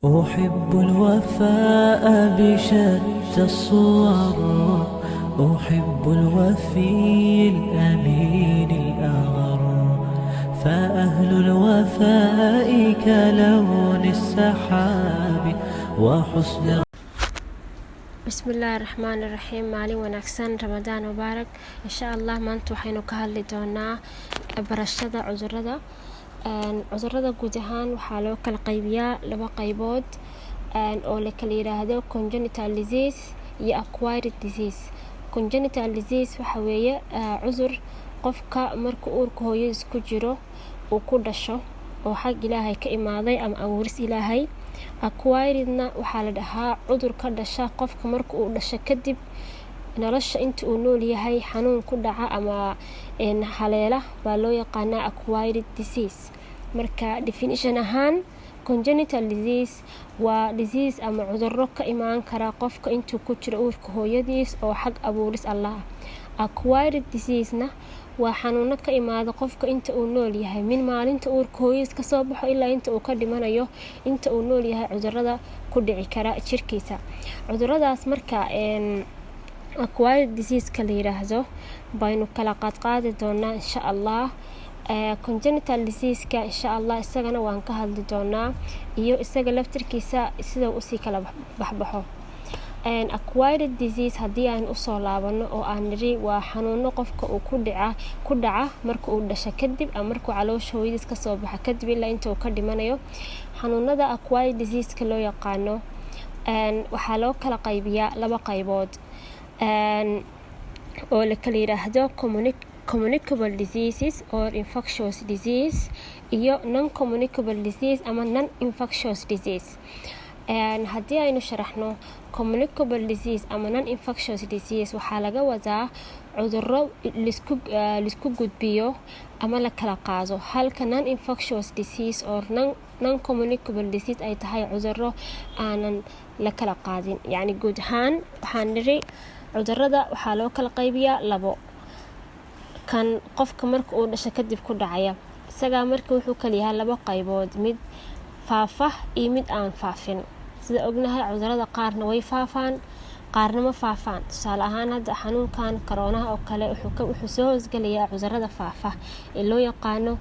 أحب الوفاء بشتى الصور، أحب الوفي الأمين الأغر، فأهل الوفاء كلون السحاب وحسن. بسم الله الرحمن الرحيم. maalin wanaagsan, ramadaan mubaarak. insha allah maanta waxaynu ka hadli doonaa barashada cudurada. Cudurada guud ahaan waxaa loo kala qaybiyaa laba qaybood oo la kala yiraahdo congenital disease iyo acquired disease. Congenital disease waxa weeye cudur qofka marka uurka hooyadiis ku jiro uu ku dhasho oo xag Ilaahay ka imaaday ama abuuris Ilaahay. Acquiredna waxaa la dhahaa cudur ka dhasha qofka marka uu dhasho kadib nolosha inta uu nool yahay xanuun ku dhaca ama haleela baa loo yaqaanaa acquired disease. Marka definition ahaan congenital disease waa disease ama cudurro ka imaan kara qofka intuu ku jiro uurka hooyadiis oo xag abuuris Allah. Acquired disease-na waa xanuuno ka imaada qofka inta uu nool yahay min maalinta uurka hooyadiis ka soo baxo ilaa inta uu ka dhimanayo. Inta uu nool yahay cudurrada ku dhici kara jirkiisa. Cudurradaas marka acquired disease ka la yiraahdo baynu kala qaadi doonaa insha Allah. Congenital disease-ka insha Allah isagana waan ka hadli doonaa iyo isaga laftirkiisa sida uu si kala baxbaxo. Acquired disease haddii aan u soo laabano oo aan niri waa xanuuno qofka uu ku dhaca marka uu dhasho kadib ama markuu caloosha hooyadiis ka soo baxa kadib ilaa inta uu ka dhimanayo. Xanuunada acquired disease-ka loo yaqaano waxaa loo kala qaybiyaa laba qaybood oo la kala yiraahdo communicable diseases or infectious disease iyo non-communicable disease ama non-infectious disease. haddii aynu sharaxno communicable disease ama non-infectious disease waxaa laga wadaa cudurro lisku gudbiyo ama la kala qaado, halka non-infectious disease or non-communicable disease ay tahay cudurro aanan la kala qaadin. yacni guud ahaan waxaan niri cudurrada waxaa loo kala qaybiyaa labo. kan qofka marka uu dhasho kadib ku dhacaya isagaa marka wuxuu kala yahay laba qaybood, mid faafa iyo mid aan faafin. sida ognahay cudurrada qaarna way faafaan qaarna ma faafaan. tusaale ahaan hadda xanuunkan corona oo kale wuxuu soo hoosgalayaa cudurrada faafa ee loo yaqaano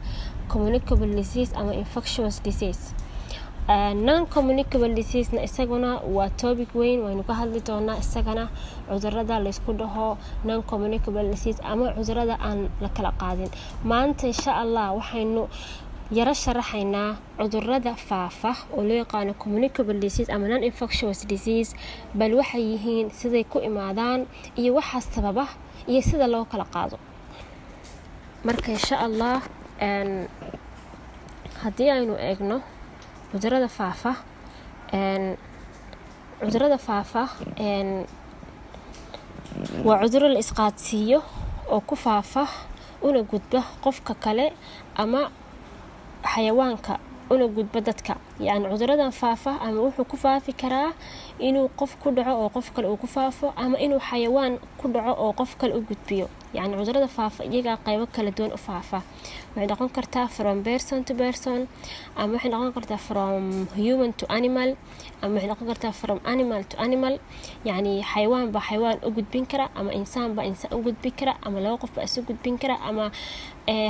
communicable disease ama infectious disease. Non-communicable disease-na isaguna waa topic weyn, waynu ka hadli doonaa isagana cudurrada la isku dhaho non-communicable disease ama cudurrada aan la kala qaadin. maanta insha Allah waxaynu yara sharaxaynaa cudurrada faafa oo loo yaqaano communicable disease ama non-infectious disease, bal waxay yihiin, siday ku imaadaan iyo waxa sababa iyo sida loo kala qaado. marka insha Allah haddii aynu eegno cudurrada faafa waa cudurro la isqaadsiiyo oo ku faafa una gudba qofka kale ama xayawaanka una gudba dadka. yacni cudurradan faafa ama wuxuu ku faafi karaa inuu qof ku dhaco oo qof kale uu ku faafo ama inuu xayawaan ku dhaco oo qof kale u gudbiyo. yacni cudurrada faafa iyagaa qaybo kala duwan u faafa. waxay noqon kartaa from person to person ama waxay noqon kartaa from human to animal ama waxay noqon kartaa from animal to animal. yacni xayawaan baa xayawaan u gudbin kara ama insaan baa insaan u gudbin kara ama laba qof baa isu gudbin kara ama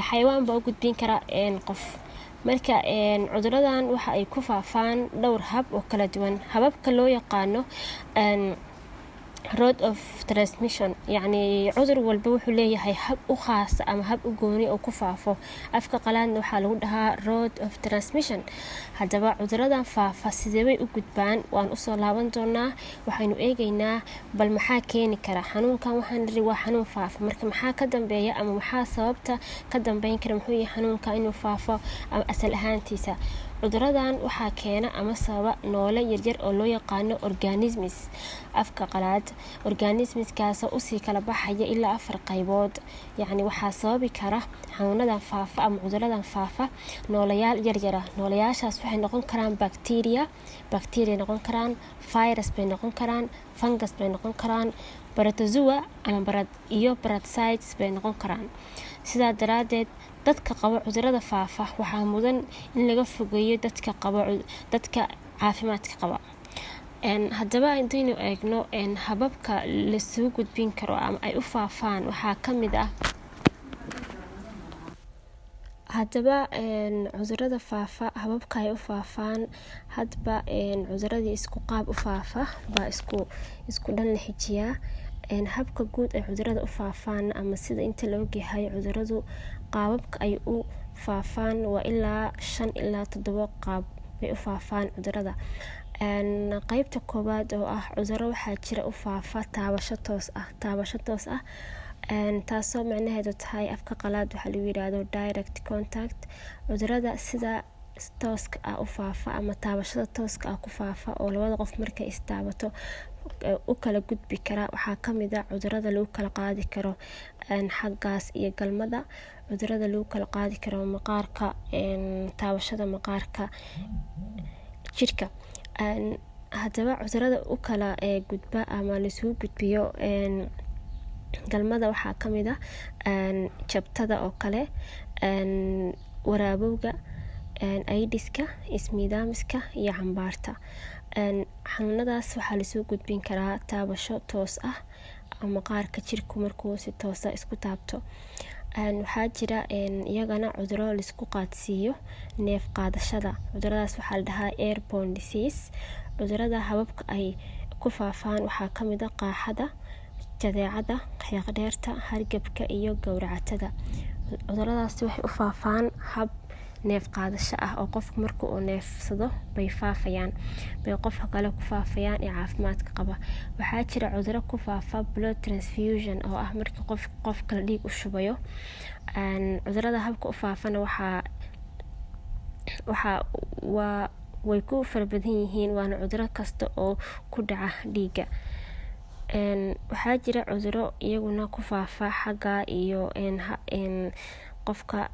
xayawaan baa u gudbin kara qof. marka cudurradan waxa ay ku faafaan dhowr hab oo kala duwan. hababka loo yaqaano road of transmission, yacni cudur walba wuxuu leeyahay hab u khaas ama hab u gooni oo ku faafo. afka qalaadna waxaa lagu dhahaa road of transmission. haddaba cudurradan faafa sidee bay u gudbaan waan u soo laaban doonaa. waxaynu eegaynaa bal maxaa keeni kara xanuunkan. waxaan niri waa xanuun faafa, marka maxaa ka dambeeya ama maxaa sababta ka dambeyn kara muxuu yahay xanuunka inuu faafo ama asal ahaantiisa. cudurradan waxaa keena ama sababa noole yaryar oo loo yaqaano organisms. afka qalaad organismskaasoo usii kala baxaya ilaa 4 qaybood. yacni waxaa sababi kara xanuunadan faafa ama cudurradan faafa nooleyaal yaryara. nooleyaashaas waxay noqon karaan bacteria noqon karaan, virus bay noqon karaan, fungus bay noqon karaan, protozoa ama parasites bay noqon karaan. sidaa daraadeed dadka qaba cudurrada faafa waxaa mudan in laga fogeeyo dadka caafimaadka qaba. Haddaba intaynu eegno hababka lasoo gudbin karo ama ay u faafaan waxaa ka mid ah cudurada faafa. Hababka ay u faafaan hadba cuduradii isku qaab u faafa baa isku dhan la xijiyaa. Habka guud ay cudurada u faafaan ama sida inta la ogyahay cuduradu qaababka ay u faafaan waa ilaa 5 ilaa 7 qaab bay u faafaan cudurada. Qaybta koowaad oo ah cuduro waxaa jira u faafa taabasho toos ah taasoo macnaheedu tahay afka qalaad waxaa lagu yiraahdo direct contact. Cudurada sida tooska ah u faafa ama taabashada tooska ah ku faafa oo labada qof markay istaabato u kala gudbi kara waxaa ka mid ah cudurada lagu kala qaadi karo xaggaas iyo galmada, cudurada lagu kala qaadi karo maqaarka, taabashada maqaarka jirka. Haddaba cudurada u kala gudba ama la isugu gudbiyo galmada waxaa ka mid ah jabtada oo kale, waraabowga, aydiska, ismiidaamiska iyo cambaarta. Xanuunadaas waxaa la soo gudbin karaa taabasho toos ah ama maqaarka jirku markuu si toos ah isku taabto. Waxaa jira iyagana cuduro la isku qaadsiiyo neef qaadashada. Cuduradaas waxaa la dhahaa airborne disease. Cudurada hababka ay ku faafaan waxaa ka mid ah qaaxada, jadeecada, xiiqdheerta, hargabka iyo gowracatada. Cuduradaas waxay u faafaan hab neef qaadasho ah oo qofku markuu uu neefsado bay faafayaan bay qofka kale ku faafayaan ee caafimaadka qaba. Waxaa jira cuduro ku faafa blood transfusion oo ah markii qof kale dhiig u shubayo. Cudurada habka u faafana way ku fara badan yihiin waana cuduro kasta oo ku dhaca dhiiga. Waxaa jira cuduro iyaguna ku faafa xagga iyo qofka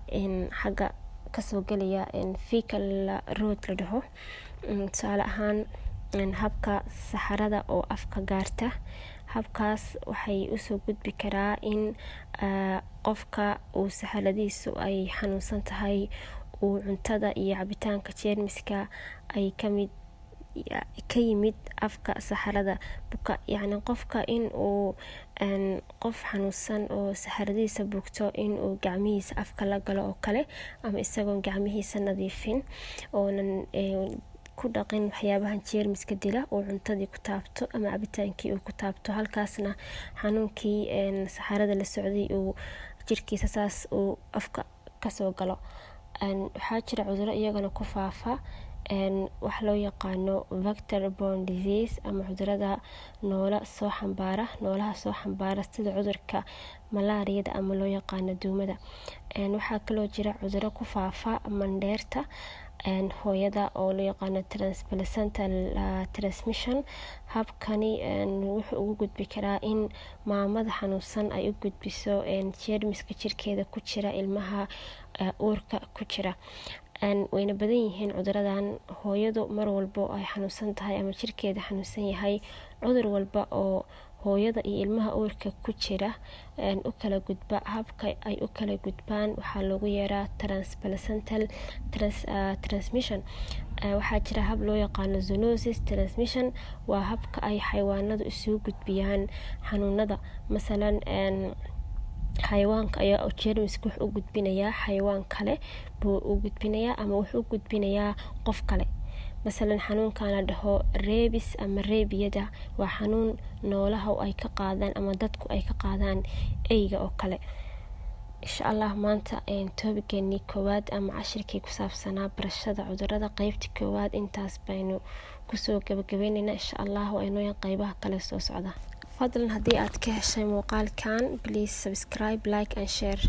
xagga kasoo galaya fecal route la dhaho. Tusaale ahaan habka saxarada oo afka gaarta. Habkaas waxay usoo gudbi karaa in qofka uu saxaradiisu ay xanuunsan tahay uu cuntada iyo cabitaanka jeermiska ay ka yimid afka saxarada buka. Yacni qofka in uu qof xanuunsan oo saxaradiisa bugto in uu gacmihiisa afka la galo oo kale ama isagoon gacmihiisa nadiifin oonan ku dhaqin waxyaabahan jeermiska dila oo cuntadii ku taabto ama cabitaankii uu ku taabto halkaasna xanuunkii saxarada la socday uu jirkiisa saas uu afka kasoo galo. Waxaa jira cuduro iyagana ku faafa wax loo yaqaano vector-borne disease ama cudurada noolaha soo xambaara sida cudurka malaariyada ama loo yaqaano duumada. Waxaa kaloo jira cuduro ku faafa mandheerta hooyada oo loo yaqaano transplacental transmission. Habkani wuxuu ugu gudbi karaa in maamada xanuunsan ay u gudbiso jeermiska jirkeeda ku jira ilmaha uurka ku jira. Wayna badan yihiin cuduradan. Hooyadu mar walbo ay xanuunsan tahay ama jirkeeda xanuunsan yahay cudur walba oo hooyada iyo ilmaha uurka ku jira u kala gudba. Habka ay u kala gudbaan waxaa loogu yeeraa transplacental transmission. Waxaa jira hab loo yaqaano zoonosis transmission. Waa habka ay xayawaanadu isugu gudbiyaan xanuunada. Masalan xayawaanka ayaa jeermiska wuxuu u gudbinayaa xayawaan kale buu u gudbinayaa ama wuxuu u gudbinayaa qof kale. Masalan xanuunkan la dhaho rabies ama rabiada waa xanuun noolaha ay ka qaadaan ama dadku ay ka qaadaan eyga oo kale. Insha Allah maanta topic-keenii koowaad ama cashirkii ku saabsanaa barashada cudurada qaybtii koowaad intaas baynu kusoo gabagabaynaynaa. Insha Allah waa inoo qaybaha kale soo socda. Fadlan haddii aad ka heshay muuqaalkan please subscribe, like and share.